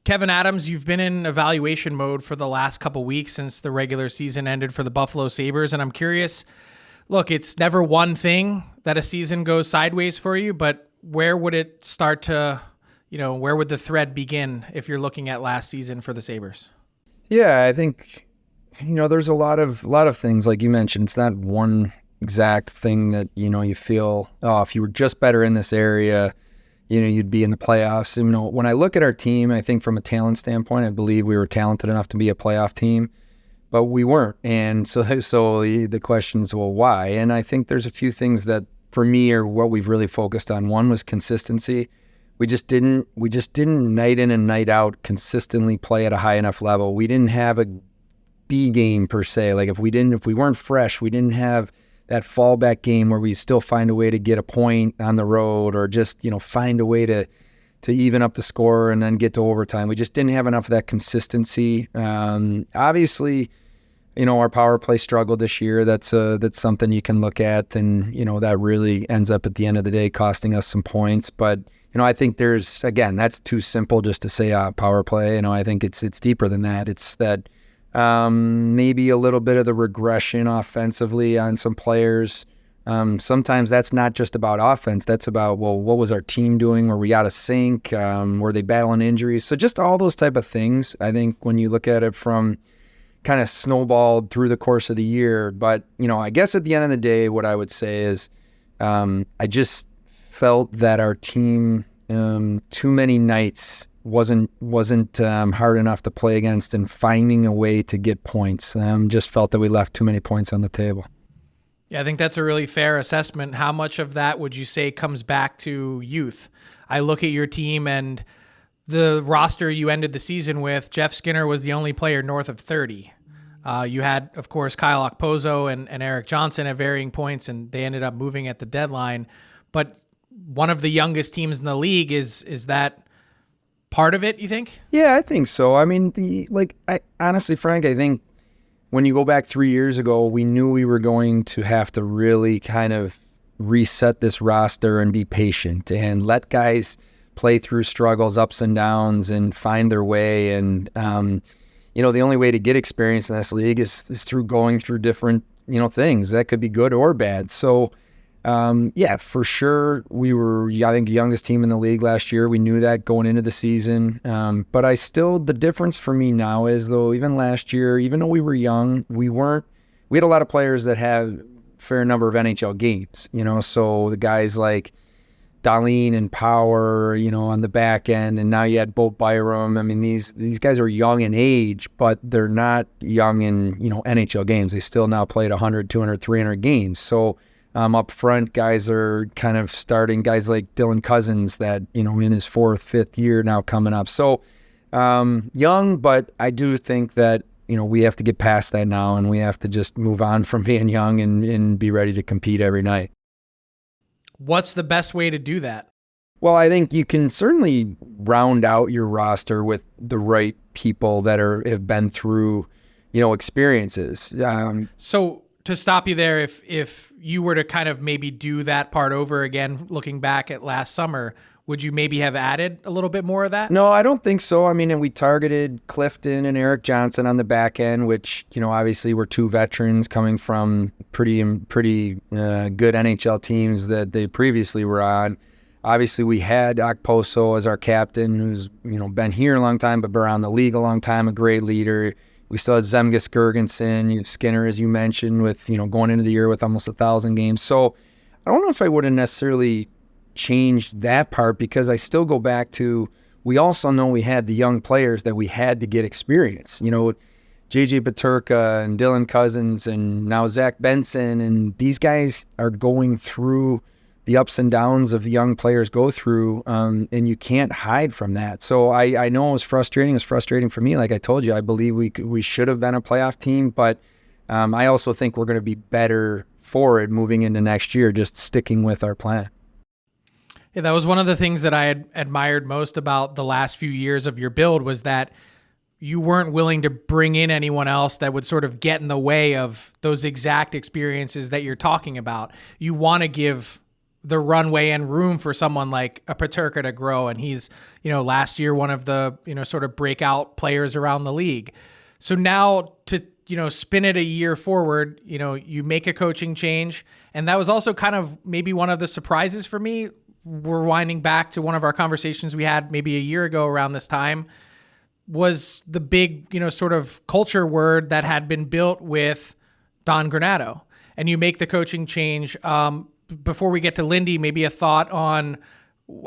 Kevyn Adams, you've been in evaluation mode for the last couple weeks since the regular season ended for the Buffalo Sabres, and I'm curious, look, it's never one thing that a season goes sideways for you, but where would it start to, where would the thread begin if you're looking at last season for the Sabres? Yeah, I think, there's a lot of things, like you mentioned. It's not one exact thing that, you feel, oh, if you were just better in this area, you'd be in the playoffs. When I look at our team, I think from a talent standpoint, I believe we were talented enough to be a playoff team, but we weren't. And so the question is, well, why? And I think there's a few things that for me are what we've really focused on. One was consistency. We just didn't night in and night out consistently play at a high enough level. We didn't have a B game per se. Like if we weren't fresh, we didn't have that fallback game where we still find a way to get a point on the road, or just, find a way to even up the score and then get to overtime. We just didn't have enough of that consistency. Obviously, our power play struggled this year. That's something you can look at, and, that really ends up at the end of the day costing us some points. But, I think that's too simple just to say power play. I think it's deeper than that. It's that maybe a little bit of the regression offensively on some players. Sometimes that's not just about offense. That's about, well, what was our team doing? Were we out of sync? Were they battling injuries? So just all those type of things, I think, when you look at it from kind of snowballed through the course of the year. But, I guess at the end of the day, what I would say is I just felt that our team too many nights wasn't hard enough to play against and finding a way to get points. Just felt that we left too many points on the table. Yeah, I think that's a really fair assessment. How much of that would you say comes back to youth? I look at your team and the roster you ended the season with. Jeff Skinner was the only player north of 30. You had, of course, Kyle Okposo and Eric Johnson at varying points, and they ended up moving at the deadline. But one of the youngest teams in the league, is that part of it, you think? Yeah, I think so. I mean, honestly, Frank, I think when you go back 3 years ago, we knew we were going to have to really kind of reset this roster and be patient and let guys play through struggles, ups and downs, and find their way. And, the only way to get experience in this league is through going through different, things that could be good or bad. So, yeah, for sure, we were, I think, the youngest team in the league last year. We knew that going into the season. But the difference for me now is, though, even last year, even though we were young, we had a lot of players that had a fair number of NHL games, so the guys like Darlene and Power, on the back end, and now you had both Byram. I mean, these guys are young in age, but they're not young in, NHL games. They still now played 100, 200, 300 games. So, up front, guys are kind of starting, guys like Dylan Cousins that, in his 4th, 5th year now coming up. So young, but I do think that, we have to get past that now, and we have to just move on from being young and be ready to compete every night. What's the best way to do that? Well, I think you can certainly round out your roster with the right people that have been through, experiences. So to stop you there, if you were to kind of maybe do that part over again, looking back at last summer, would you maybe have added a little bit more of that? No, I don't think so. I mean, and we targeted Clifton and Eric Johnson on the back end, which, obviously were two veterans coming from pretty good NHL teams that they previously were on. Obviously, we had Okposo as our captain, who's, been here a long time, but been around the league a long time, a great leader. We still had Zemgus Girgensson, Skinner, as you mentioned, with, going into the year with almost 1,000 games. So I don't know if I would have necessarily changed that part, because I still go back to, we also know we had the young players that we had to get experience. JJ Peterka and Dylan Cousins and now Zach Benson, and these guys are going through the ups and downs of young players go through, and you can't hide from that. So I know it was frustrating. It was frustrating for me. Like I told you, I believe we should have been a playoff team, but I also think we're going to be better for it moving into next year, just sticking with our plan. Yeah, that was one of the things that I had admired most about the last few years of your build, was that you weren't willing to bring in anyone else that would sort of get in the way of those exact experiences that you're talking about. You want to give the runway and room for someone like a Peterka to grow. And he's, last year, one of the, sort of breakout players around the league. So now to, spin it a year forward, you make a coaching change. And that was also kind of maybe one of the surprises for me. We're winding back to one of our conversations we had maybe a year ago around this time, was the big, sort of culture word that had been built with Don Granato. And you make the coaching change. Before we get to Lindy, maybe a thought on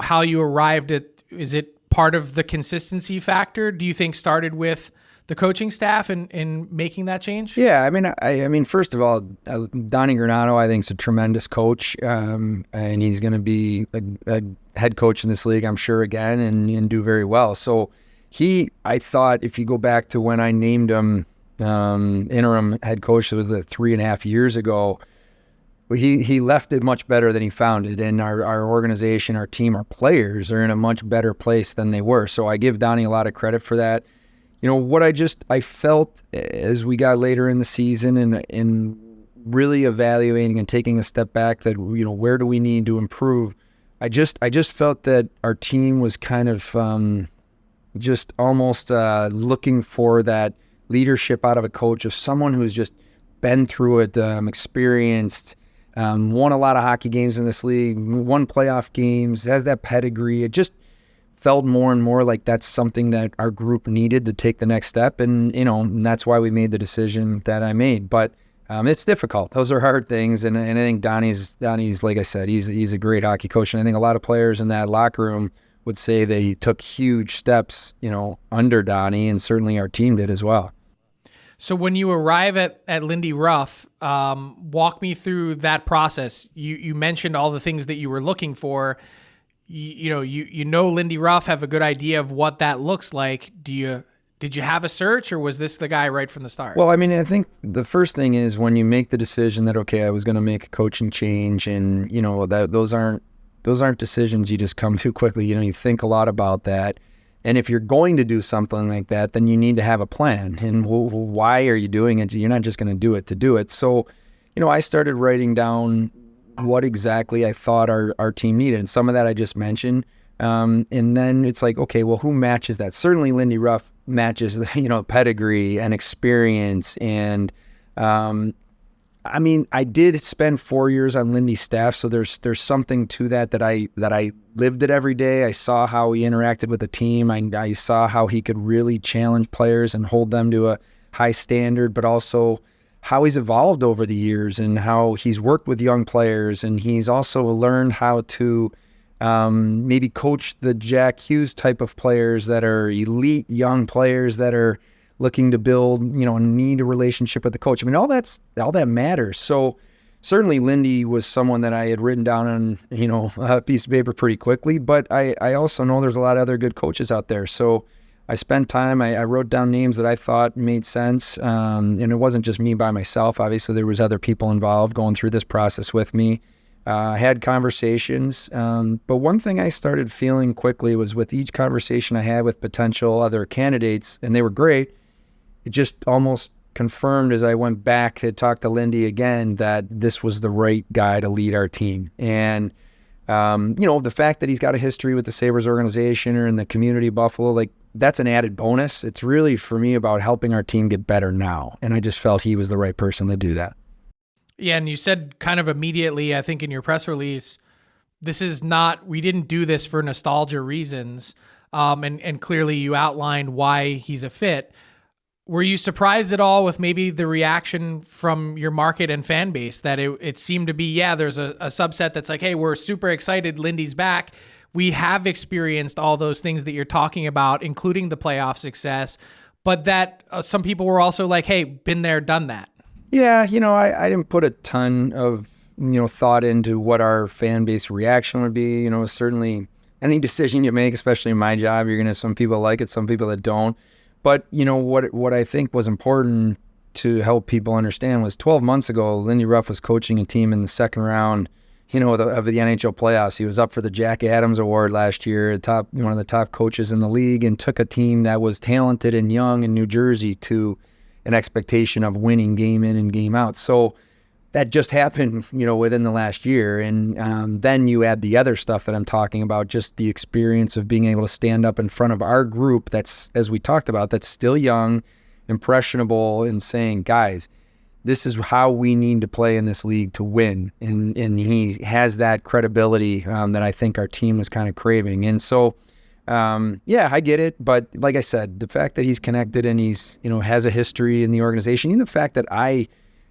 how you arrived at, is it part of the consistency factor? Do you think started with the coaching staff in making that change? Yeah, I mean, first of all, Donnie Granato, I think, is a tremendous coach, and he's going to be a head coach in this league, I'm sure, again, and do very well. So I thought, if you go back to when I named him interim head coach, it was 3.5 years ago, he left it much better than he found it, and our organization, our team, our players are in a much better place than they were. So I give Donnie a lot of credit for that. What I felt as we got later in the season and really evaluating and taking a step back, that, where do we need to improve? I just felt that our team was kind of just almost looking for that leadership out of a coach, of someone who's just been through it, experienced, won a lot of hockey games in this league, won playoff games, has that pedigree. It just felt more and more like that's something that our group needed to take the next step. And, and that's why we made the decision that I made. But it's difficult. Those are hard things. And I think Donnie's, like I said, he's a great hockey coach. And I think a lot of players in that locker room would say they took huge steps, under Donnie, and certainly our team did as well. So when you arrive at Lindy Ruff, walk me through that process. You mentioned all the things that you were looking for. You know Lindy Ruff, have a good idea of what that looks like. Did you have a search, or was this the guy right from the start? Well, I think the first thing is when you make the decision that, okay, I was going to make a coaching change, and that those aren't decisions you just come to quickly. You think a lot about that. And if you're going to do something like that, then you need to have a plan. And why are you doing it? You're not just going to do it to do it. So, I started writing down what exactly I thought our team needed. And some of that I just mentioned. And then it's like, okay, well, who matches that? Certainly Lindy Ruff matches the, pedigree and experience. And, I did spend 4 years on Lindy's staff. So there's something to that I lived it every day. I saw how he interacted with the team. I saw how he could really challenge players and hold them to a high standard, but also how he's evolved over the years and how he's worked with young players. And he's also learned how to maybe coach the Jack Hughes type of players that are elite young players that are looking to build, need a relationship with the coach. All that matters. So certainly Lindy was someone that I had written down on, a piece of paper pretty quickly, but I also know there's a lot of other good coaches out there. So I spent time, I wrote down names that I thought made sense. And it wasn't just me by myself. Obviously there was other people involved going through this process with me. I had conversations. But one thing I started feeling quickly was with each conversation I had with potential other candidates, and they were great, it just almost confirmed as I went back to talk to Lindy again that this was the right guy to lead our team. And, the fact that he's got a history with the Sabres organization or in the community of Buffalo, that's an added bonus. It's really, for me, about helping our team get better now. And I just felt he was the right person to do that. Yeah, and you said kind of immediately, I think in your press release, we didn't do this for nostalgia reasons. And clearly you outlined why he's a fit. Were you surprised at all with maybe the reaction from your market and fan base that it seemed to be, there's a subset that's like, hey, we're super excited, Lindy's back. We have experienced all those things that you're talking about, including the playoff success, but that some people were also like, hey, been there, done that. Yeah, I didn't put a ton of, thought into what our fan base reaction would be. Certainly any decision you make, especially in my job, you're going to have some people like it, some people that don't. But, what I think was important to help people understand was 12 months ago, Lindy Ruff was coaching a team in the second round, of the NHL playoffs. He was up for the Jack Adams Award last year, one of the top coaches in the league, and took a team that was talented and young in New Jersey to an expectation of winning game in and game out. So that just happened, within the last year. And then you add the other stuff that I'm talking about, just the experience of being able to stand up in front of our group that's, as we talked about, that's still young, impressionable, and saying, guys, this is how we need to play in this league to win. And he has that credibility that I think our team was kind of craving. And so, I get it. But like I said, the fact that he's connected and he's, has a history in the organization, even the fact that I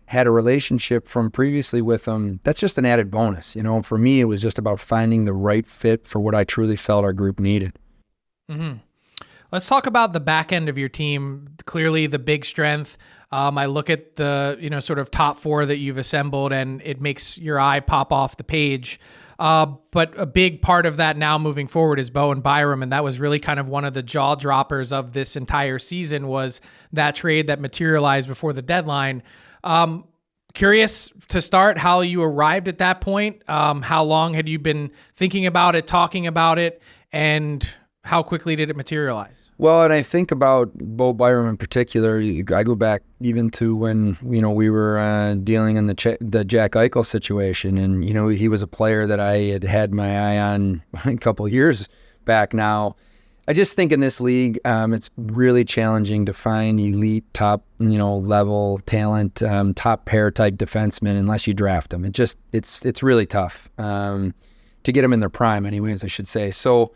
had a relationship from previously with him, that's just an added bonus. For me, it was just about finding the right fit for what I truly felt our group needed. Mm-hmm. Let's talk about the back end of your team. Clearly the big strength. I look at the, sort of top four that you've assembled, and it makes your eye pop off the page. But a big part of that now moving forward is Bo and Byram, and that was really kind of one of the jaw droppers of this entire season, was that trade that materialized before the deadline. Curious to start how you arrived at that point. How long had you been thinking about it, talking about it, and how quickly did it materialize? Well, and I think about Bo Byram in particular. I go back even to when, we were dealing in the Jack Eichel situation. And, he was a player that I had my eye on a couple of years back now. I just think in this league, it's really challenging to find elite top, level talent, top pair type defensemen unless you draft them. It's really tough to get them in their prime anyways, I should say. So,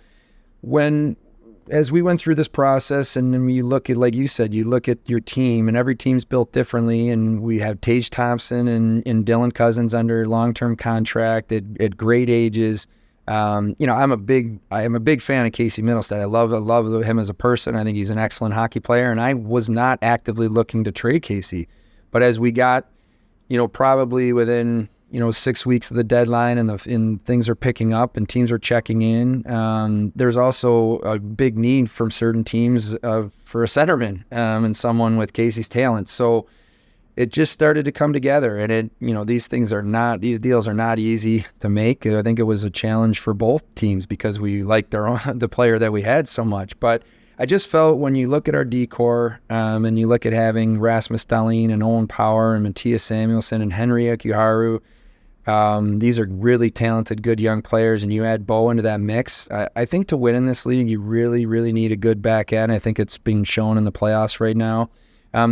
as we went through this process, and then you look at, like you said, you look at your team, and every team's built differently, and we have Tage Thompson and Dylan Cousins under long-term contract at great ages. I am a big fan of Casey Mittlestadt. I love him as a person. I think he's an excellent hockey player, and I was not actively looking to trade Casey. But as we got, probably within 6 weeks of the deadline, and things are picking up and teams are checking in. There's also a big need from certain teams for a centerman and someone with Casey's talent. So it just started to come together, and these deals are not easy to make. I think it was a challenge for both teams because we liked the player that we had so much. But I just felt when you look at our D-core and you look at having Rasmus Dahlin and Owen Power and Mattias Samuelsson and Henry Ekuharu, these are really talented, good young players, and you add Bo into that mix. I think to win in this league, you really, really need a good back end. I think it's being shown in the playoffs right now.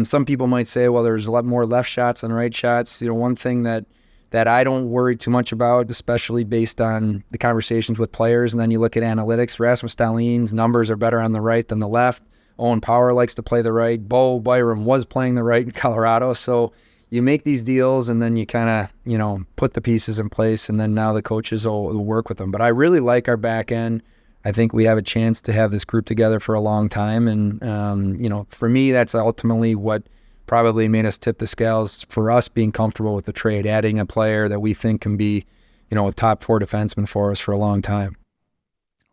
Some people might say, well, there's a lot more left shots than right shots. One thing that I don't worry too much about, especially based on the conversations with players, and then you look at analytics, Rasmus Dahlin's numbers are better on the right than the left. Owen Power likes to play the right. Bo Byram was playing the right in Colorado, so you make these deals, and then you kind of, put the pieces in place, and then now the coaches will work with them. But I really like our back end. I think we have a chance to have this group together for a long time. And, for me, that's ultimately what probably made us tip the scales for us being comfortable with the trade, adding a player that we think can be, a top four defenseman for us for a long time.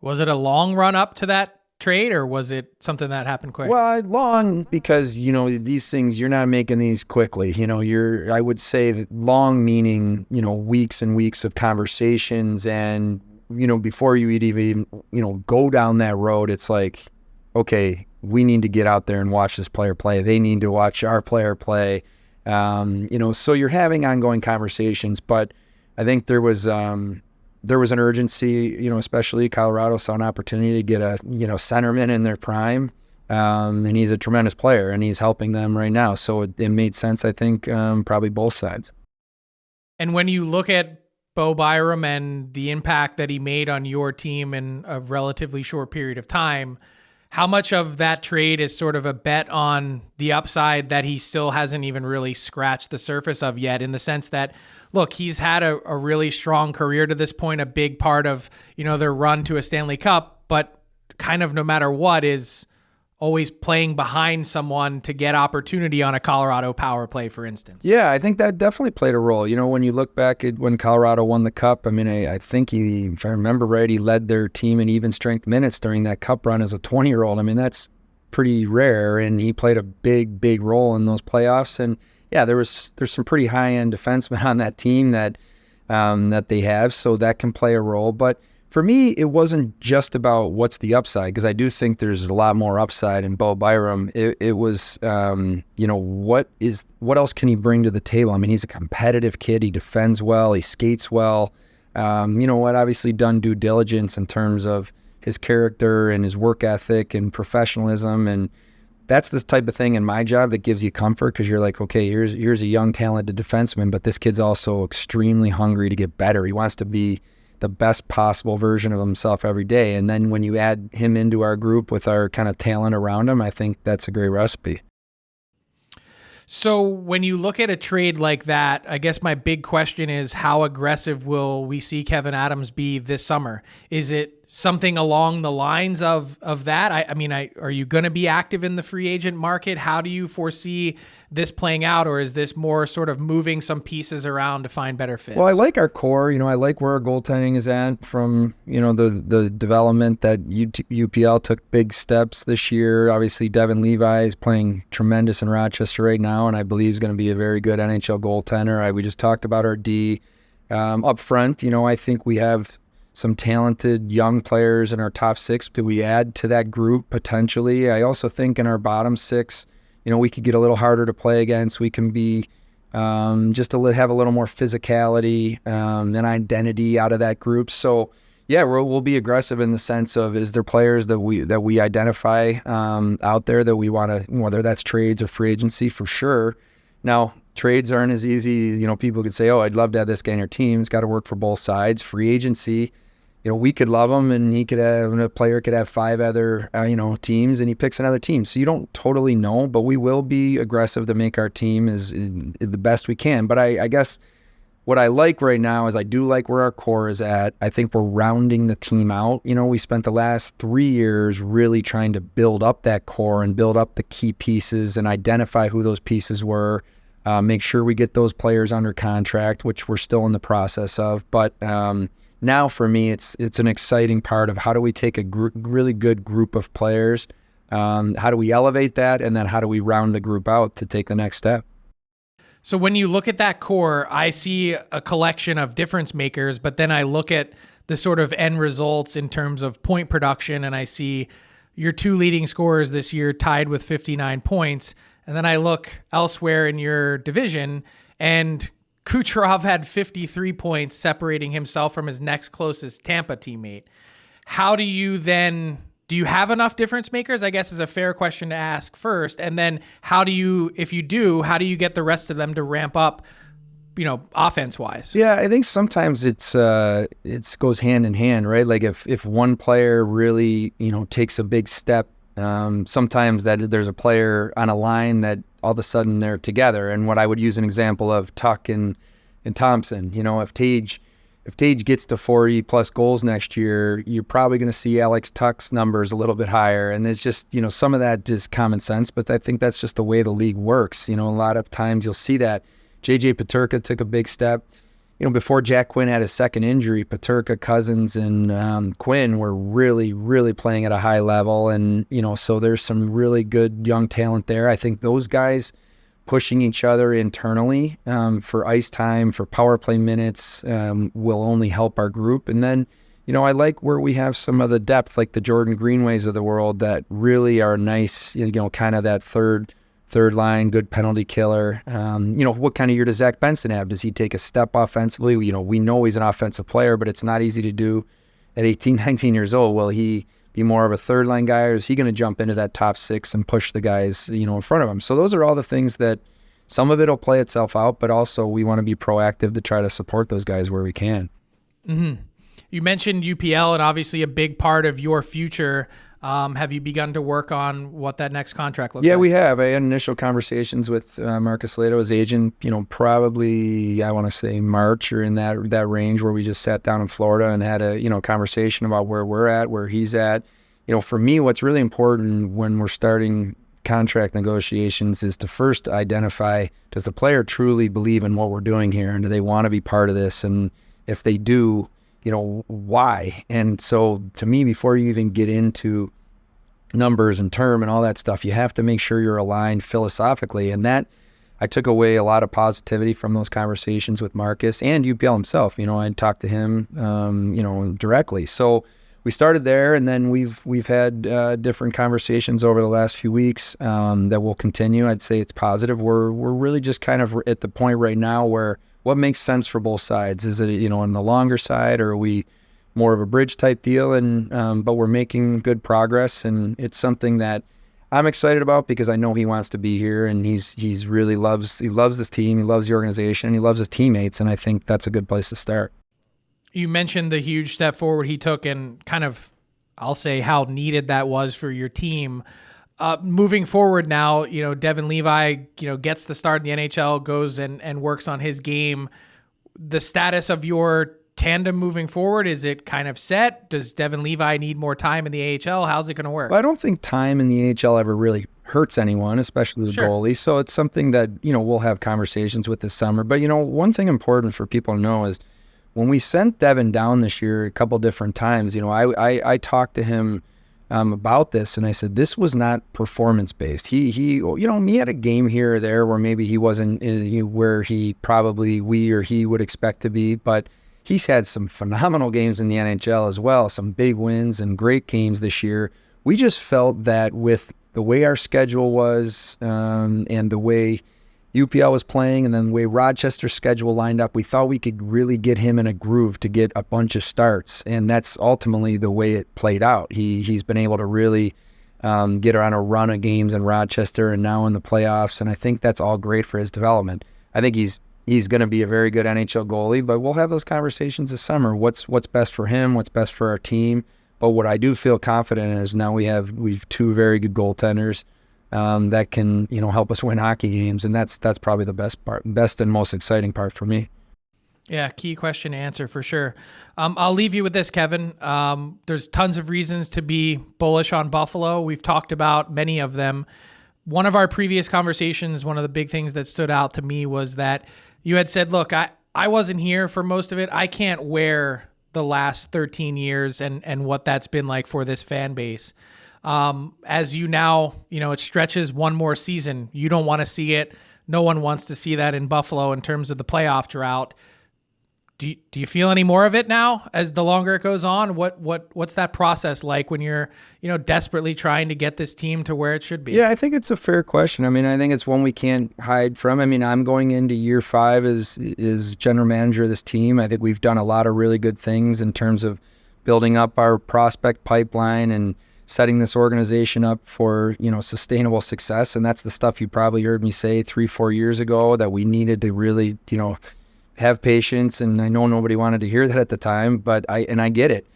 Was it a long run up to that trade, or was it something that happened quick? Well, long because, these things, you're not making these quickly. I would say that long meaning, weeks and weeks of conversations, and, before you even, go down that road, it's like, okay, we need to get out there and watch this player play. They need to watch our player play. So you're having ongoing conversations, but I think there was an urgency, especially Colorado saw an opportunity to get a, centerman in their prime. And he's a tremendous player, and he's helping them right now. So it made sense, I think, probably both sides. And when you look at Bo Byram and the impact that he made on your team in a relatively short period of time, how much of that trade is sort of a bet on the upside that he still hasn't even really scratched the surface of yet, in the sense that, look, he's had a really strong career to this point, a big part of, their run to a Stanley Cup, but kind of no matter what is always playing behind someone to get opportunity on a Colorado power play, for instance. Yeah, I think that definitely played a role. When you look back at when Colorado won the Cup, I think he, if I remember right, he led their team in even strength minutes during that Cup run as a 20-year-old. That's pretty rare, and he played a big, big role in those playoffs. And yeah, there's some pretty high-end defensemen on that team that they have, so that can play a role. But For me, it wasn't just about what's the upside, because I do think there's a lot more upside in Bo Byram. It was, what else can he bring to the table? I mean, he's a competitive kid. He defends well. He skates well. Obviously done due diligence in terms of his character and his work ethic and professionalism. And that's the type of thing in my job that gives you comfort, because you're like, okay, here's a young, talented defenseman, but this kid's also extremely hungry to get better. He wants to be the best possible version of himself every day. And then when you add him into our group with our kind of talent around him, I think that's a great recipe. So when you look at a trade like that, I guess my big question is, how aggressive will we see Kevyn Adams be this summer? Is it something along the lines of that? Are you going to be active in the free agent market? How do you foresee this playing out? Or is this more sort of moving some pieces around to find better fits? Well, I like our core. I like where our goaltending is at from, the development that UPL took big steps this year. Obviously, Devon Levi is playing tremendous in Rochester right now, and I believe he's going to be a very good NHL goaltender. We just talked about our D. Up front, I think we have some talented young players in our top six that we add to that group potentially. I also think in our bottom six, we could get a little harder to play against. We can be have a little more physicality and identity out of that group. So yeah, we'll be aggressive in the sense of, is there players that we identify out there that we want to, whether that's trades or free agency, for sure. Now, trades aren't as easy. People could say, oh, I'd love to have this guy in your team. It's got to work for both sides. Free agency, we could love him, and a player could have 5 other, teams, and he picks another team. So you don't totally know, but we will be aggressive to make our team is the best we can. But I guess what I like right now is I do like where our core is at. I think we're rounding the team out. We spent the last 3 years really trying to build up that core and build up the key pieces and identify who those pieces were. Make sure we get those players under contract, which we're still in the process of. But now for me, it's an exciting part of how do we take a really good group of players, how do we elevate that, and then how do we round the group out to take the next step. So when you look at that core, I see a collection of difference makers, but then I look at the sort of end results in terms of point production, and I see your 2 leading scorers this year tied with 59 points. And then I look elsewhere in your division, and Kucherov had 53 points, separating himself from his next closest Tampa teammate. How do you have enough difference makers, I guess is a fair question to ask first. And then if you do, how do you get the rest of them to ramp up, offense-wise? Yeah, I think sometimes it goes hand in hand, right? Like if one player really, takes a big step, sometimes that there's a player on a line that all of a sudden they're together. And what I would use an example of Tuck and Thompson, if Tage gets to 40 plus goals next year, you're probably going to see Alex Tuck's numbers a little bit higher. And it's just, some of that is common sense, but I think that's just the way the league works. A lot of times you'll see that. JJ Peterka took a big step. Before Jack Quinn had his second injury, Peterka, Cousins, and Quinn were really, really playing at a high level. And, so there's some really good young talent there. I think those guys pushing each other internally for ice time, for power play minutes will only help our group. And then, I like where we have some of the depth, like the Jordan Greenways of the world that really are nice, kind of that third line, good penalty killer. What kind of year does Zach Benson have? Does he take a step offensively? We know he's an offensive player, but it's not easy to do at 18, 19 years old. Will he be more of a third line guy, or is he going to jump into that top 6 and push the guys, in front of him? So those are all the things that some of it will play itself out, but also we want to be proactive to try to support those guys where we can. Mm-hmm. You mentioned UPL, and obviously a big part of your future. Have you begun to work on what that next contract looks like? Yeah, we have. I had initial conversations with Marcus Leto's agent, probably, I want to say March or in that range, where we just sat down in Florida and had a, conversation about where we're at, where he's at. For me, what's really important when we're starting contract negotiations is to first identify, does the player truly believe in what we're doing here, and do they want to be part of this? And if they do, why? And so to me, before you even get into numbers and term and all that stuff, you have to make sure you're aligned philosophically. And that I took away a lot of positivity from those conversations with Marcus and UPL himself. I talked to him, directly. So we started there, and then we've had different conversations over the last few weeks that will continue. I'd say it's positive. We're really just kind of at the point right now where what makes sense for both sides. Is it on the longer side, or are we more of a bridge type deal? And but we're making good progress, and it's something that I'm excited about because I know he wants to be here, and he loves this team, he loves the organization, he loves his teammates, and I think that's a good place to start. You mentioned the huge step forward he took, and kind of, I'll say, how needed that was for your team. Moving forward now, Devon Levi, gets the start in the NHL, goes and works on his game. The status of your tandem moving forward, is it kind of set? Does Devon Levi need more time in the AHL? How's it going to work? Well, I don't think time in the AHL ever really hurts anyone, especially the Sure. goalie. So it's something that, we'll have conversations with this summer. But, one thing important for people to know is when we sent Devon down this year a couple different times, I talked to him about this, and I said, this was not performance-based. He had a game here or there where maybe he wasn't where we or he would expect to be, but he's had some phenomenal games in the NHL as well, some big wins and great games this year. We just felt that with the way our schedule was and the way UPL was playing and then the way Rochester's schedule lined up, we thought we could really get him in a groove to get a bunch of starts, and that's ultimately the way it played out. He's been able to really get on a run of games in Rochester and now in the playoffs, and I think that's all great for his development. I think he's going to be a very good NHL goalie, but we'll have those conversations this summer. What's best for him? What's best for our team? But what I do feel confident in is now we've two very good goaltenders that can help us win hockey games, and that's probably the best and most exciting part for me. Yeah, key question to answer for sure. I'll leave you with this, Kevin. There's tons of reasons to be bullish on Buffalo. We've talked about many of them. One of our previous conversations, one of the big things that stood out to me was that you had said, look, I wasn't here for most of it. I can't wear the last 13 years and what that's been like for this fan base. As you now, it stretches one more season. You don't want to see it. No one wants to see that in Buffalo in terms of the playoff drought. Do you feel any more of it now as the longer it goes on? What's that process like when you're, desperately trying to get this team to where it should be? Yeah, I think it's a fair question. I think it's one we can't hide from. I'm going into year 5 as general manager of this team. I think we've done a lot of really good things in terms of building up our prospect pipeline and setting this organization up for, sustainable success. And that's the stuff you probably heard me say 3-4 years ago, that we needed to really, have patience, and I know nobody wanted to hear that at the time, but I get it.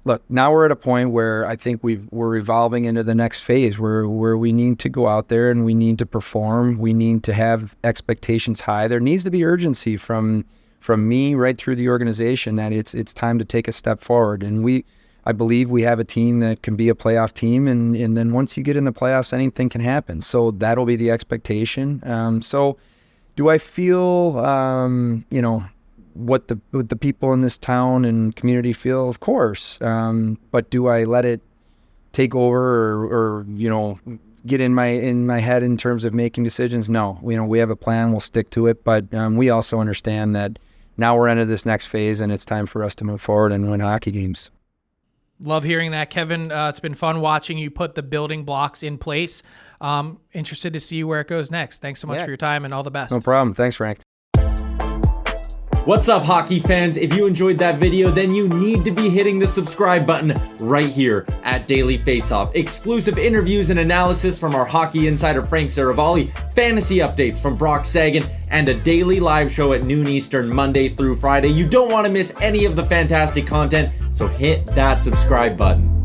Look, now we're at a point where I think we're evolving into the next phase where we need to go out there and we need to perform. We need to have expectations high. There needs to be urgency from me right through the organization that it's time to take a step forward. And I believe we have a team that can be a playoff team, and then once you get in the playoffs, anything can happen. So that'll be the expectation. So do I feel, what the people in this town and community feel? Of course. But do I let it take over or get in my head in terms of making decisions? No. We have a plan. We'll stick to it. But we also understand that now we're into this next phase, and it's time for us to move forward and win hockey games. Love hearing that, Kevin. It's been fun watching you put the building blocks in place. Interested to see where it goes next. Thanks so much for your time, and all the best. No problem. Thanks, Frank. What's up, hockey fans? If you enjoyed that video, then you need to be hitting the subscribe button right here at Daily Faceoff. Exclusive interviews and analysis from our hockey insider Frank Seravalli, fantasy updates from Brock Sagan, and a daily live show at noon Eastern, Monday through Friday. You don't want to miss any of the fantastic content, so hit that subscribe button.